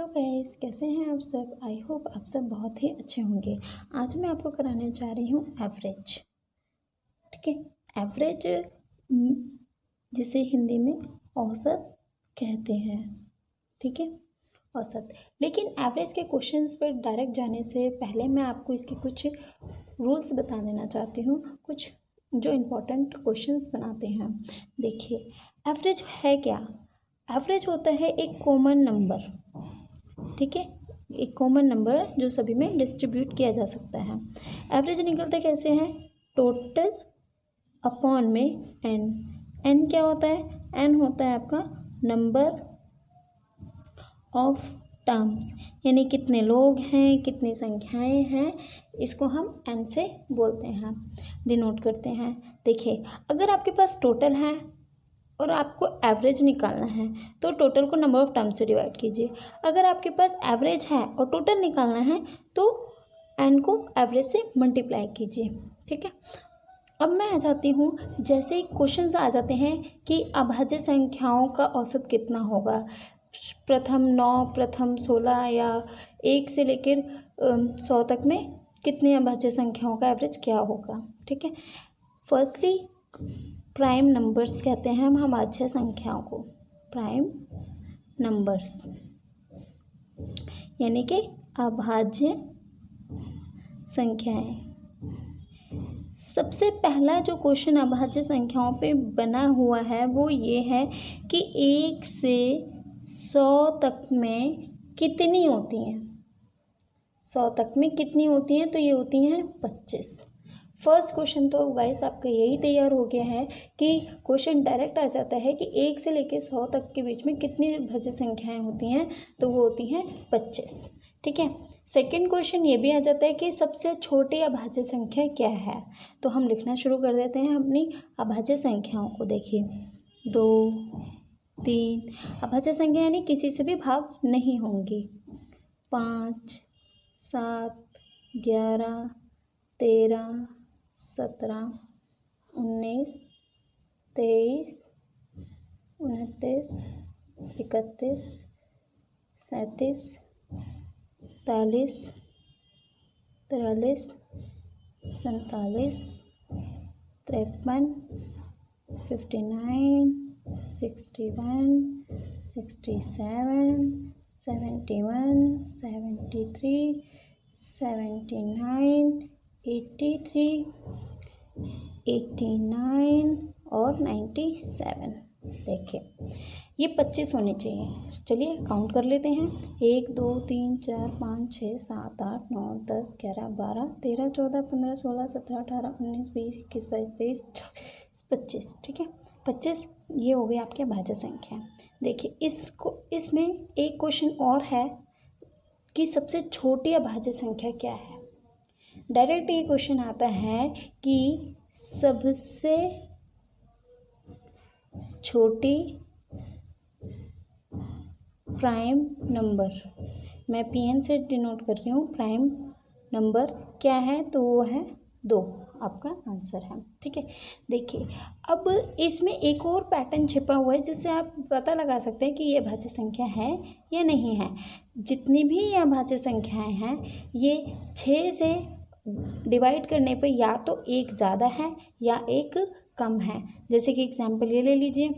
Hello guys, कैसे हैं आप सब। आई होप आप सब बहुत ही अच्छे होंगे। आज मैं आपको कराने जा रही हूँ एवरेज। ठीक है, एवरेज जिसे हिंदी में औसत कहते हैं। ठीक है, औसत। लेकिन एवरेज के क्वेश्चंस पर डायरेक्ट जाने से पहले मैं आपको इसके कुछ रूल्स बता देना चाहती हूँ, कुछ जो इम्पोर्टेंट क्वेश्चंस बनाते हैं। देखिए, एवरेज है क्या। एवरेज होता है एक कॉमन नंबर। ठीक है, एक कॉमन नंबर जो सभी में डिस्ट्रीब्यूट किया जा सकता है। एवरेज निकलता कैसे है, टोटल अपॉन में एन। एन क्या होता है, एन होता है आपका नंबर ऑफ टर्म्स, यानी कितने लोग हैं, कितनी संख्याएं हैं, इसको हम एन से बोलते हैं, डिनोट करते हैं। देखिए, अगर आपके पास टोटल है और आपको एवरेज निकालना है तो टोटल को नंबर ऑफ टर्म्स से डिवाइड कीजिए। अगर आपके पास एवरेज है और टोटल निकालना है तो एन को एवरेज से मल्टीप्लाई कीजिए। ठीक है, अब मैं आ जाती हूँ, जैसे ही क्वेश्चंस आ जाते हैं कि अभाज्य संख्याओं का औसत कितना होगा, प्रथम 9, प्रथम 16 या 1 से लेकर 100 तक में कितने अभाज्य संख्याओं का एवरेज क्या होगा। ठीक है, फर्स्टली प्राइम नंबर्स कहते हैं हम अभाज्य संख्याओं को, प्राइम नंबर्स यानी कि अभाज्य संख्याएं। सबसे पहला जो क्वेश्चन अभाज्य संख्याओं पे बना हुआ है वो ये है कि 1 से 100 तक में कितनी होती हैं। 100 तक में कितनी होती हैं, तो ये होती हैं 25। फर्स्ट क्वेश्चन तो गाइस आपका यही तैयार हो गया है कि क्वेश्चन डायरेक्ट आ जाता है कि 1 से लेकर 100 तक के बीच में कितनी अभाज्य संख्याएं होती हैं, तो वो होती हैं 25। ठीक है, सेकंड क्वेश्चन ये भी आ जाता है कि सबसे छोटी अभाज्य संख्या क्या है। तो हम लिखना शुरू कर देते हैं अपनी अभाज्य संख्याओं को। देखिए, 2, 3 अभाज्य संख्या यानी किसी से भी भाग नहीं होंगी। 5, 7, 11, 13, 17, 19, 23, 29, 31, 37, 43, 43, 47, 53, 59, 61, 67, 71, 73, 79, 83, 89 और 97। देखिए, ये 25 होने चाहिए। चलिए काउंट कर लेते हैं। 1, 2, 3, 4, 5, 6, 7, 8, 9, 10, 11, 12, 13, 14, 15, 16, 17, 18, 19, 20, 21, 22, 23, 24, 25। ठीक है, 25 ये हो गई आपकी अभाज्य संख्या। देखिए, इसमें एक क्वेश्चन और है कि सबसे छोटी अभाज्य संख्या क्या है। डायरेक्ट ये क्वेश्चन आता है कि सबसे छोटी प्राइम नंबर, मैं पीएन से डिनोट कर रही हूँ, प्राइम नंबर क्या है, तो वो है 2, आपका आंसर है। ठीक है, देखिए, अब इसमें एक और पैटर्न छिपा हुआ है जिससे आप पता लगा सकते हैं कि ये अभाज्य संख्या है या नहीं है। जितनी भी ये अभाज्य संख्याएं हैं ये 6 से डिवाइड करने पर या तो एक ज़्यादा है या एक कम है। जैसे कि एग्जाम्पल ये ले लीजिए,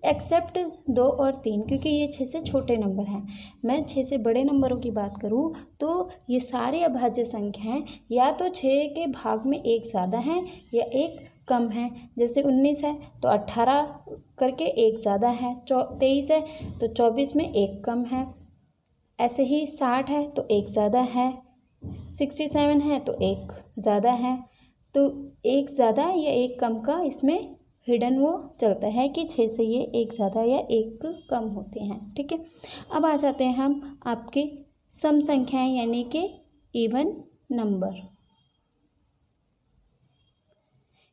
एक्सेप्ट 2 और 3, क्योंकि ये 6 से छोटे नंबर हैं। मैं 6 से बड़े नंबरों की बात करूँ तो ये सारे अभाज्य संख्याएं या तो 6 के भाग में एक ज़्यादा है या एक कम है। जैसे 19 है तो 18 करके एक ज़्यादा है, 23 है तो 24 में एक कम है, ऐसे ही 60 है तो एक ज़्यादा है, 67 है तो एक ज़्यादा है। तो एक ज़्यादा या एक कम का इसमें हिडन वो चलता है कि 6 से ये एक ज़्यादा या एक कम होते हैं। ठीक है, अब आ जाते हैं हम आपके सम संख्याएं यानी कि इवन नंबर।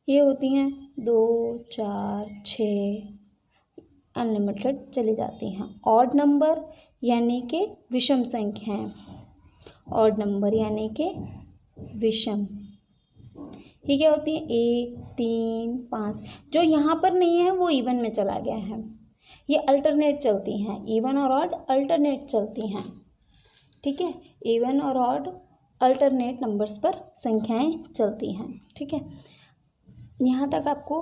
ये होती हैं 2, 4, 6 अनलिमिटेड चली जाती हैं। ऑड नंबर यानी कि विषम संख्याएं, ऑड नंबर यानी कि विषम, ये क्या होती है 1, 3, 5। जो यहाँ पर नहीं है वो इवन में चला गया है। ये अल्टरनेट चलती हैं, इवन और ऑड अल्टरनेट चलती हैं। ठीक है, इवन और ऑड अल्टरनेट नंबर्स पर संख्याएं चलती हैं। ठीक है, यहाँ तक आपको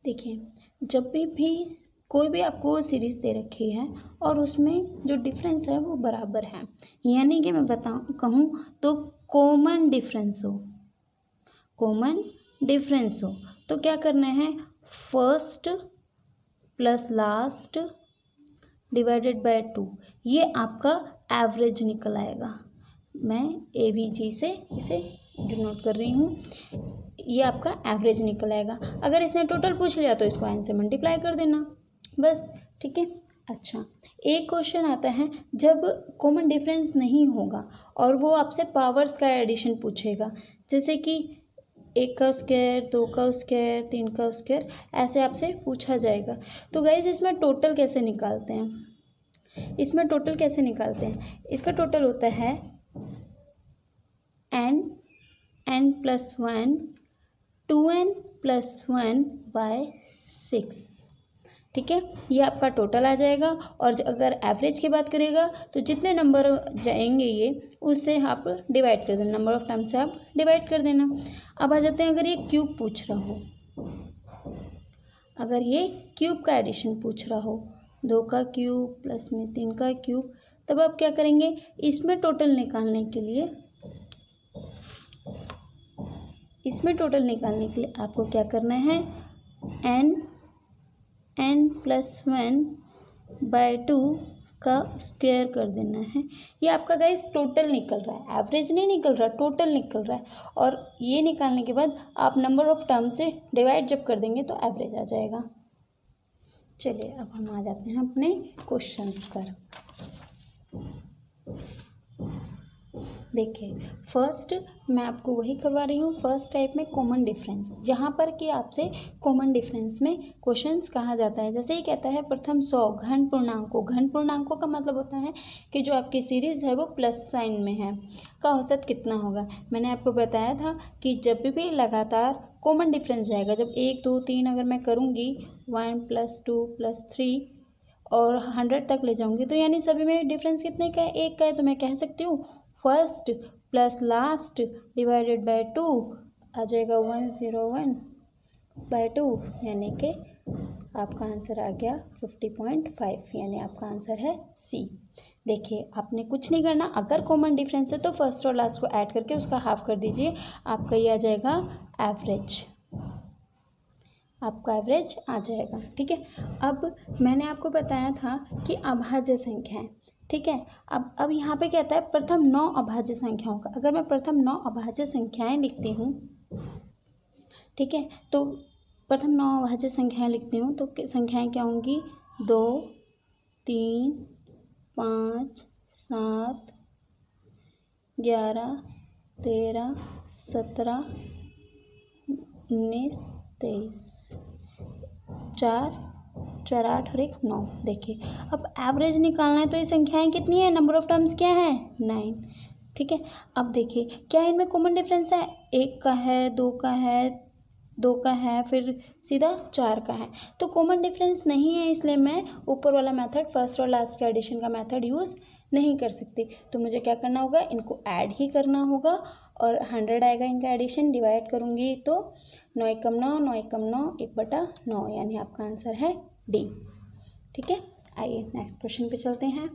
देखिए, जब भी कोई भी आपको सीरीज़ दे रखी है और उसमें जो डिफरेंस है वो बराबर है, यानी कि मैं कहूँ तो कॉमन डिफरेंस हो तो क्या करना है, first plus last divided by 2, ये आपका एवरेज निकल आएगा। मैं ABG से इसे डिनोट कर रही हूँ, ये आपका एवरेज निकल आएगा। अगर इसने टोटल पूछ लिया तो इसको n से मल्टीप्लाई कर देना बस। ठीक है, अच्छा एक क्वेश्चन आता है जब कॉमन डिफरेंस नहीं होगा और वो आपसे पावर्स का एडिशन पूछेगा, जैसे कि 1 का स्क्वायर, 2 का स्क्वायर, 3 का स्क्वायर, ऐसे आपसे पूछा जाएगा। तो गाइज इसमें टोटल कैसे निकालते हैं, इसका टोटल होता है n plus 1 2n plus 1 bye 6। ठीक है, ये आपका टोटल आ जाएगा। और अगर एवरेज की बात करेगा तो जितने नंबर जाएंगे ये उससे आप डिवाइड कर देना, नंबर ऑफ टाइम्स से आप डिवाइड कर देना। अब आ जाते हैं, अगर ये क्यूब पूछ रहा हो, अगर ये क्यूब का एडिशन पूछ रहा हो, 2 का क्यूब प्लस में 3 का क्यूब, तब आप क्या करेंगे, इसमें टोटल निकालने के लिए आपको क्या करना है, n प्लस 1 बाय 2 का स्क्वायर कर देना है। ये आपका गाइस टोटल निकल रहा है, एवरेज नहीं निकल रहा, टोटल निकल रहा है। और ये निकालने के बाद आप नंबर ऑफ टर्म से डिवाइड जब कर देंगे तो एवरेज आ जाएगा। चलिए अब हम आ जाते हैं अपने क्वेश्चंस पर। देखिए, फर्स्ट मैं आपको वही करवा रही हूँ, फर्स्ट टाइप में कॉमन डिफरेंस, जहाँ पर कि आपसे कॉमन डिफरेंस में क्वेश्चंस कहा जाता है। जैसे ही कहता है प्रथम 100 घन पूर्णांकों का मतलब होता है कि जो आपकी सीरीज़ है वो प्लस साइन में है, का औसत कितना होगा। मैंने आपको बताया था कि जब भी लगातार कॉमन डिफरेंस जाएगा, जब 1 2 3 अगर मैं करूँगी 1 + 2 + 3 और 100 तक ले जाऊँगी, तो यानी सभी में डिफरेंस कितने का है, 1 का है। तो मैं कह सकती हूँ first plus last divided by 2 आ जाएगा 101/2, यानी कि आपका आंसर आ गया 50.5, यानी आपका आंसर है C। देखिए, आपने कुछ नहीं करना, अगर कॉमन डिफरेंस है तो फर्स्ट और लास्ट को ऐड करके उसका हाफ कर दीजिए, आपका ये आ जाएगा एवरेज, आपका एवरेज आ जाएगा। ठीक है, अब मैंने आपको बताया था कि अभाज्य संख्याएं, ठीक है। अब यहाँ पे कहता है प्रथम 9 अभाज्य संख्याओं का। अगर मैं प्रथम 9 अभाज्य संख्याएं लिखती हूँ, ठीक है, तो प्रथम 9 अभाज्य संख्याएं लिखती हूँ तो संख्याएं क्या होंगी, 2 3 5 7 11 13 17 19 23 4 4 8 और 1 9। देखिए, अब एवरेज निकालना है तो ये संख्याएं कितनी है, नंबर ऑफ टर्म्स क्या है, 9। ठीक है, अब देखिए क्या इनमें कॉमन डिफरेंस है, 1 का है, 2 का है, फिर सीधा 4 का है। तो कॉमन डिफरेंस नहीं है, इसलिए मैं ऊपर वाला मेथड फर्स्ट और लास्ट के एडिशन का मेथड यूज़ नहीं कर सकती। तो मुझे क्या करना होगा, इनको ऐड ही करना होगा और 100 आएगा इनका एडिशन। डिवाइड करूँगी तो 9 × 9 9 × 9 1/9, यानी आपका आंसर है D। ठीक है, आइए नेक्स्ट क्वेश्चन पे चलते हैं।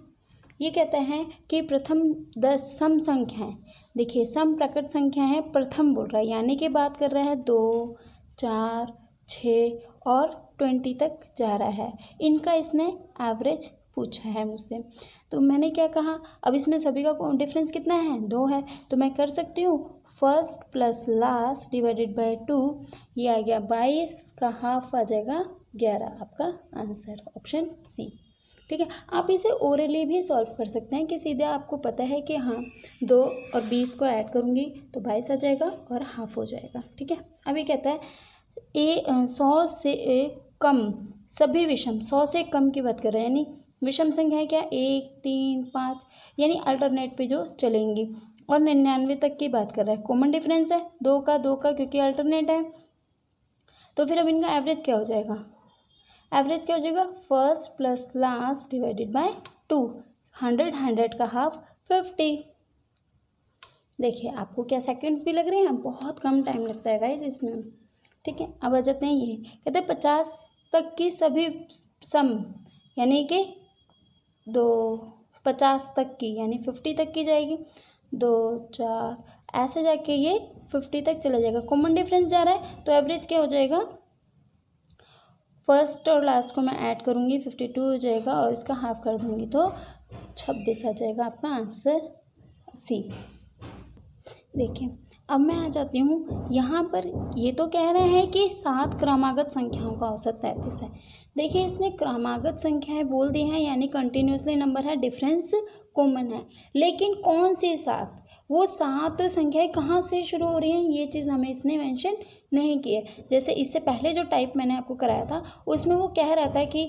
ये कहता है कि प्रथम 10 सम संख्याएं, देखिए सम प्रकट संख्या है, प्रथम बोल रहा है, यानी कि बात कर रहा है 2 4 6 और 20 तक जा रहा है। इनका इसने एवरेज पूछा है मुझसे, तो मैंने क्या कहा, अब इसमें सभी का डिफरेंस कितना है, 2 है। तो मैं कर सकती हूँ first plus last divided by 2, ये आ गया 22 का हाफ आ जाएगा 11, आपका आंसर ऑप्शन C। ठीक है, आप इसे ओरली भी सॉल्व कर सकते हैं कि सीधे आपको पता है कि हाँ 2 और 20 को ऐड करूँगी तो 22 आ जाएगा और हाफ हो जाएगा। ठीक है, अभी कहता है 100 से कम सभी विषम, 100 से कम की बात कर रहे हैं, यानी विषम संख्या है क्या, 1 3 5, यानी अल्टरनेट पे जो चलेंगी, और 99 तक की बात कर रहा है। कॉमन डिफरेंस है 2 का क्योंकि अल्टरनेट है। तो फिर अब इनका एवरेज क्या हो जाएगा, first plus last divided by 2, 100, 100 का हाफ 50। देखिए आपको क्या सेकंड्स भी लग रहे हैं, बहुत कम टाइम लगता है गाइज इसमें। ठीक है, अब आ जाते हैं ये कहते हैं 50 तक की सभी सम, यानी कि 50 तक की यानी 50 तक की जाएगी, 2 4 ऐसे जाके ये 50 तक चला जाएगा। कॉमन डिफरेंस जा रहा है तो एवरेज क्या हो जाएगा, फर्स्ट और लास्ट को मैं ऐड करूँगी 52 हो जाएगा और इसका हाफ कर दूँगी तो 26 आ जाएगा आपका आंसर सी। देखिए अब मैं आ जाती हूँ यहाँ पर, ये तो कह रहे हैं कि 7 क्रमागत संख्याओं का औसत 33 है। देखिए इसने क्रमागत संख्याएं बोल दी हैं यानी कंटिन्यूसली नंबर है, डिफरेंस कॉमन है, लेकिन कौन सी 7, वो 7 संख्याएं कहाँ से शुरू हो रही हैं ये चीज़ हमें इसने मेंशन नहीं की है। जैसे इससे पहले जो टाइप मैंने आपको कराया था उसमें वो कह रहा था कि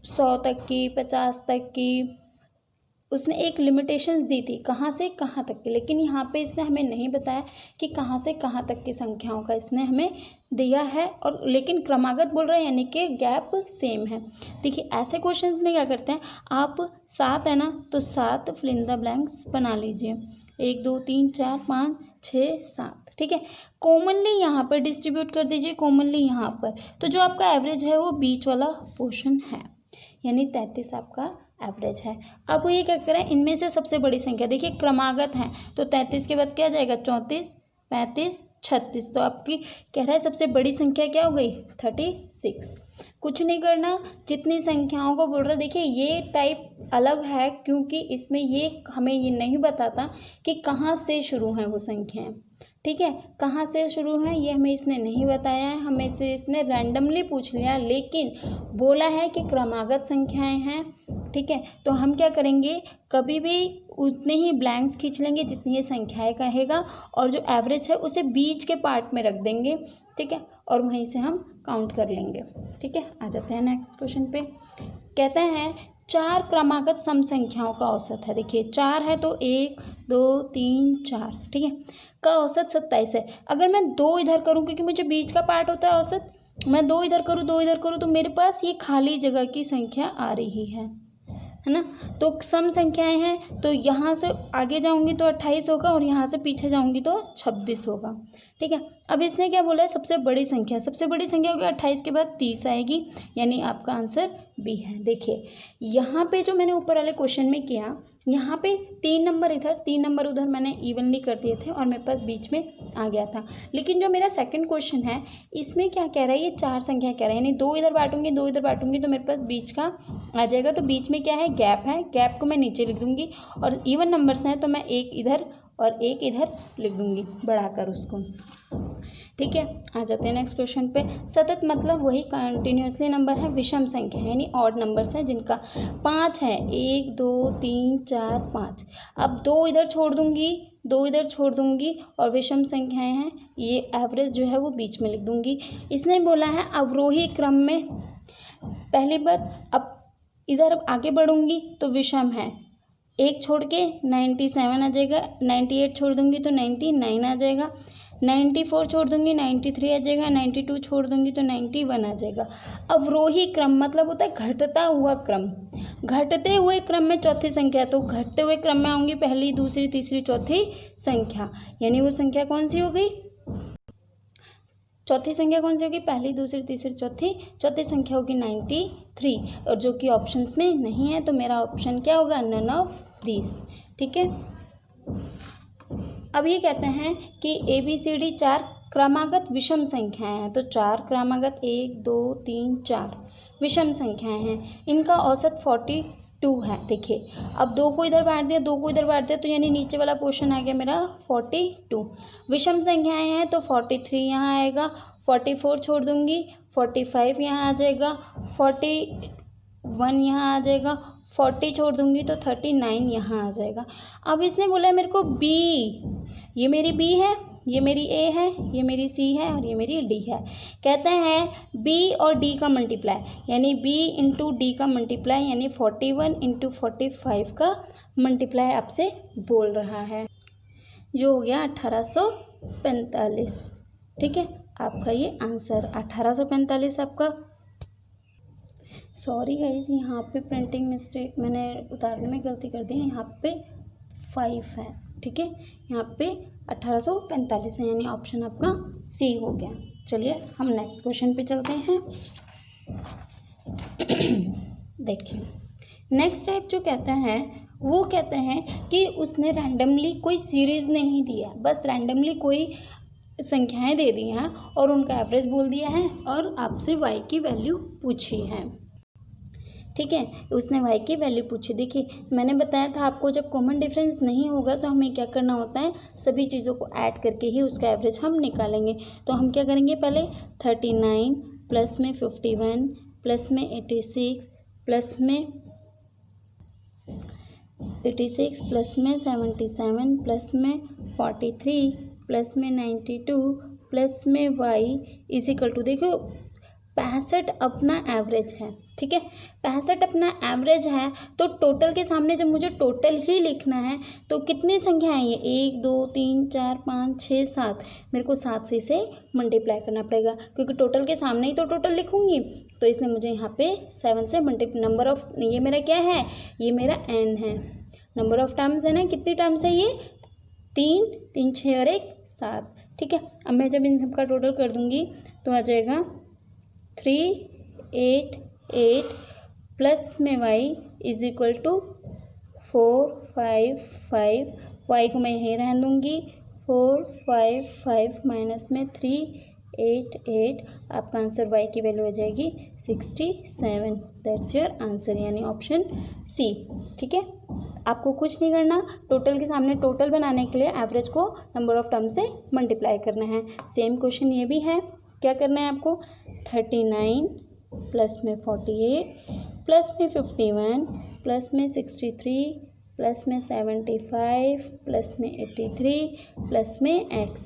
100 तक की, 50 तक की, उसने एक लिमिटेशंस दी थी कहाँ से कहाँ तक की, लेकिन यहाँ पे इसने हमें नहीं बताया कि कहाँ से कहाँ तक की संख्याओं का इसने हमें दिया है, और लेकिन क्रमागत बोल रहा है यानी कि गैप सेम है। देखिए ऐसे क्वेश्चंस में क्या करते हैं आप, 7 है ना तो 7 फिल इन द ब्लैंक्स बना लीजिए, 1 2 3 4 5 6 7। ठीक है, कॉमनली यहाँ पर डिस्ट्रीब्यूट कर दीजिए, कॉमनली यहाँ पर, तो जो आपका एवरेज है वो बीच वाला पोर्शन है, यानी 33 आपका एवरेज है। अब वो ये क्या करें, इनमें से सबसे बड़ी संख्या देखिए क्रमागत है तो 33 के बाद क्या आ जाएगा, 34 35 36, तो आपकी कह रहा है सबसे बड़ी संख्या क्या हो गई, 36। कुछ नहीं करना, जितनी संख्याओं को बोल रहा है, देखिए ये टाइप अलग है क्योंकि इसमें ये हमें ये नहीं बताता कि कहाँ से शुरू हैं वो संख्याएं। ठीक है, कहाँ से शुरू हैं ये हमें इसने नहीं बताया है, हमें से इसने रैंडमली पूछ लिया, लेकिन बोला है कि क्रमागत संख्याएं हैं। ठीक है, तो हम क्या करेंगे, कभी भी उतने ही ब्लैंक्स खींच लेंगे जितनी ये संख्याएं कहेगा, और जो एवरेज है उसे बीच के पार्ट में रख देंगे। ठीक है, और वहीं से हम काउंट कर लेंगे। ठीक है, आ जाते हैं नेक्स्ट क्वेश्चन पे। कहते हैं 4 क्रमागत सम संख्याओं का औसत है। देखिए 4 है तो 1 2 3 4, ठीक है, का औसत 27 है। अगर मैं 2 इधर करूँ, क्योंकि मुझे बीच का पार्ट होता है औसत, मैं 2 इधर करूँ 2 इधर करूँ तो मेरे पास ये खाली जगह की संख्या आ रही है ना। तो सम संख्याएं हैं तो यहाँ से आगे जाऊंगी तो 28 होगा और यहाँ से पीछे जाऊंगी तो 26 होगा। ठीक है, अब इसने क्या बोला है, सबसे बड़ी संख्या, सबसे बड़ी संख्या होगी 28 के बाद 30 आएगी, यानी आपका आंसर बी है। देखिए यहाँ पे जो मैंने ऊपर वाले क्वेश्चन में किया, यहाँ पे 3 नंबर इधर 3 नंबर उधर मैंने इवनली कर दिए थे और मेरे पास बीच में आ गया था। लेकिन जो मेरा सेकंड क्वेश्चन है इसमें क्या कह रहा है, ये 4 संख्या कह रहा है, यानी 2 इधर बांटूंगी 2 इधर बांटूंगी तो मेरे पास बीच का आ जाएगा। तो बीच में क्या है, गैप है, गैप को मैं नीचे लिख दूंगी, और इवन नंबर्स हैं तो मैं 1 इधर और 1 इधर लिख दूंगी बढ़ाकर उसको। ठीक है, आ जाते हैं नेक्स्ट क्वेश्चन पे। सतत मतलब वही कंटिन्यूसली नंबर है, विषम संख्या है यानी ऑड नंबर्स है जिनका 5 है, 1 2 3 4 5। अब 2 इधर छोड़ दूंगी 2 इधर छोड़ दूंगी और विषम संख्याएं हैं, ये एवरेज जो है वो बीच में लिख दूंगी। इसने बोला है अवरोही क्रम में, पहली बात, अब इधर आगे बढ़ूंगी तो विषम है, 1 छोड़ के 97 आ जाएगा, 98 छोड़ दूंगी तो 99 आ जाएगा, 94 छोड़ दूंगी 93 आ जाएगा, 92 छोड़ दूंगी तो 91 आ जाएगा। अवरोही क्रम मतलब होता है घटता हुआ क्रम, घटते हुए क्रम में चौथी संख्या, तो घटते हुए क्रम में आऊंगी पहली दूसरी तीसरी चौथी संख्या, यानी वो संख्या कौन सी हो गई, चौथी संख्या कौन सी होगी, पहली दूसरी तीसरी चौथी, चौथी संख्या होगी 93, और जो कि ऑप्शंस में नहीं है तो मेरा ऑप्शन क्या होगा, नन ऑफ दिस। ठीक है, अब ये कहते हैं कि ABCD 4 क्रमागत विषम संख्याएं हैं, तो 4 क्रमागत 1 2 3 4 विषम संख्याएं हैं, इनका औसत 42 है। देखिए अब 2 को इधर बांट दिया 2 को इधर बांट दिया तो यानी नीचे वाला पोर्शन आ गया मेरा 42। विषम संख्याएं हैं तो 43 यहाँ आएगा, 44 छोड़ दूंगी 45 यहाँ आ जाएगा, 41 यहाँ आ जाएगा, 40 छोड़ दूंगी तो 39 यहाँ आ जाएगा। अब इसने बोला है मेरे को B, ये मेरी B है, ये मेरी A है, ये मेरी C है और ये मेरी D है। कहते हैं B और D का मल्टीप्लाई, यानी B इंटू D का मल्टीप्लाई, यानी 41 इंटू 45 का मल्टीप्लाई आपसे बोल रहा है, जो हो गया 1845। ठीक है, आपका ये आंसर 1845 आपका सॉरी गाइस, यहाँ पे प्रिंटिंग मिस्टेक, मैंने उतारने में गलती कर दी है। यहाँ पे 5 है, ठीक है। यहाँ पे 1845 है, यानी ऑप्शन आपका सी हो गया। चलिए हम नेक्स्ट क्वेश्चन पे चलते हैं। देखिए नेक्स्ट टाइप जो कहते हैं वो कहते हैं कि उसने रैंडमली कोई सीरीज़ नहीं दिया, बस रैंडमली कोई संख्याएं दे दी हैं और उनका एवरेज बोल दिया है और आपसे y की वैल्यू पूछी है, ठीक है। उसने y की वैल्यू पूछी। देखिए मैंने बताया था आपको, जब कॉमन डिफरेंस नहीं होगा तो हमें क्या करना होता है, सभी चीज़ों को ऐड करके ही उसका एवरेज हम निकालेंगे। तो हम क्या करेंगे, पहले 39 प्लस में 51 प्लस में 86 प्लस में 77 प्लस में 43 प्लस में 92 प्लस में y इज इक्वल टू, देखो 65 अपना एवरेज है, ठीक है। 65 अपना एवरेज है तो टोटल के सामने जब मुझे टोटल ही लिखना है तो कितनी संख्या है ये, 1 2 3 4 5 6 7, मेरे को 7 से इसे मल्टीप्लाई करना पड़ेगा क्योंकि टोटल के सामने ही तो टोटल लिखूंगी। तो इसने मुझे यहाँ पे 7 से मल्टीप्लाई, नंबर ऑफ, ये मेरा क्या है, ये मेरा n है, नंबर ऑफ टर्म्स है ना, कितनी टर्म्स है ये, 3 6 और 1 7, ठीक है। अब मैं जब इन सबका टोटल कर दूंगी तो आ जाएगा 388 प्लस में y is equal to 455, y को मैं यहीं रहने दूंगी, 455 माइनस में 388, आपका आंसर y की वैल्यू हो जाएगी 67। दैट्स योर आंसर, यानी ऑप्शन सी, ठीक है। आपको कुछ नहीं करना, टोटल के सामने टोटल बनाने के लिए एवरेज को नंबर ऑफ टर्म से मल्टीप्लाई करना है। सेम क्वेश्चन ये भी है, क्या करना है आपको, 39 प्लस में 48 प्लस में 51 प्लस में 63 प्लस में 75 प्लस में 83 प्लस में x,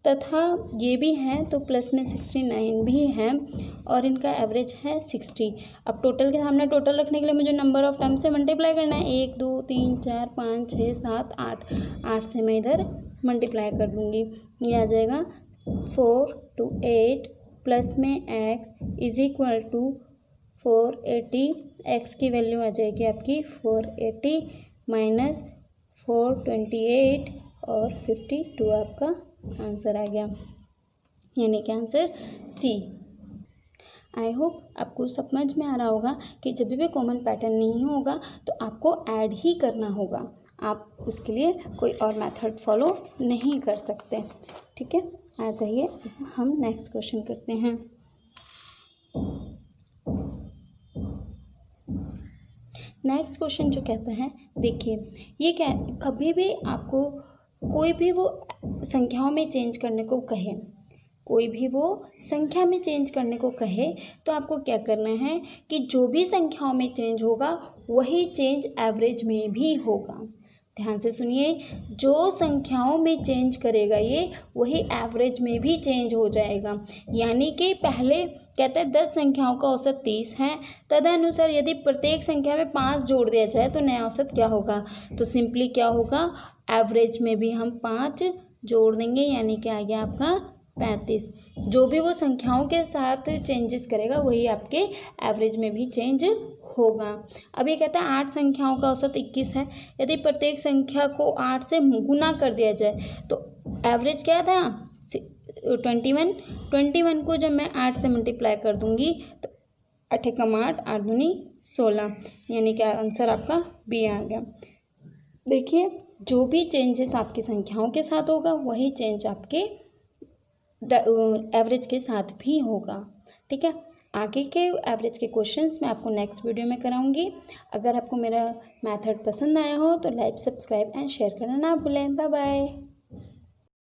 तथा ये भी है तो प्लस में 69 भी है और इनका एवरेज है 60। अब टोटल के सामने टोटल रखने के लिए मुझे नंबर ऑफ टर्म से मल्टीप्लाई करना है, 1 2 3 4 5 6 7 8 से मैं इधर मल्टीप्लाई कर दूँगी, ये आ जाएगा 4 to 8 प्लस में x is equal to 480, x की वैल्यू आ जाएगी आपकी 480 माइनस 428 और 52, आपका आंसर आ गया, यानी कि आंसर सी। आई होप आपको समझ में आ रहा होगा कि जब भी कॉमन पैटर्न नहीं होगा तो आपको ऐड ही करना होगा, आप उसके लिए कोई और मेथड फॉलो नहीं कर सकते, ठीक है। आ जाइए हम नेक्स्ट क्वेश्चन करते हैं। नेक्स्ट क्वेश्चन जो कहता है, देखिए ये क्या, कभी भी आपको कोई भी वो संख्याओं में चेंज करने को कहे, कोई भी वो संख्या में चेंज करने को कहे तो आपको क्या करना है कि जो भी संख्याओं में चेंज होगा वही चेंज एवरेज में भी होगा। ध्यान से सुनिए, जो संख्याओं में चेंज करेगा ये वही एवरेज में भी चेंज हो जाएगा। यानी कि पहले कहते हैं 10 संख्याओं का औसत 30 है, तदनुसार यदि प्रत्येक संख्या में 5 जोड़ दिया जाए तो नया औसत क्या होगा, तो सिंपली क्या होगा, एवरेज में भी हम 5 जोड़ देंगे, यानी कि आ गया आपका 35। जो भी वो संख्याओं के साथ चेंजेस करेगा वही आपके एवरेज में भी चेंज होगा। अब ये कहता है 8 संख्याओं का औसत 21 है, यदि प्रत्येक संख्या को 8 से गुना कर दिया जाए तो एवरेज क्या था 21 को जब मैं 8 से मल्टीप्लाई कर दूंगी तो 8 एकम 8 8 दूनी 16, यानी कि आंसर आपका बी आ गया। देखिए जो भी चेंजेस आपकी संख्याओं के साथ होगा वही चेंज आपके एवरेज के साथ भी होगा, ठीक है। आगे के एवरेज के क्वेश्चंस मैं आपको नेक्स्ट वीडियो में कराऊंगी। अगर आपको मेरा मेथड पसंद आया हो तो लाइक, सब्सक्राइब एंड शेयर करना ना भूलें। Bye bye.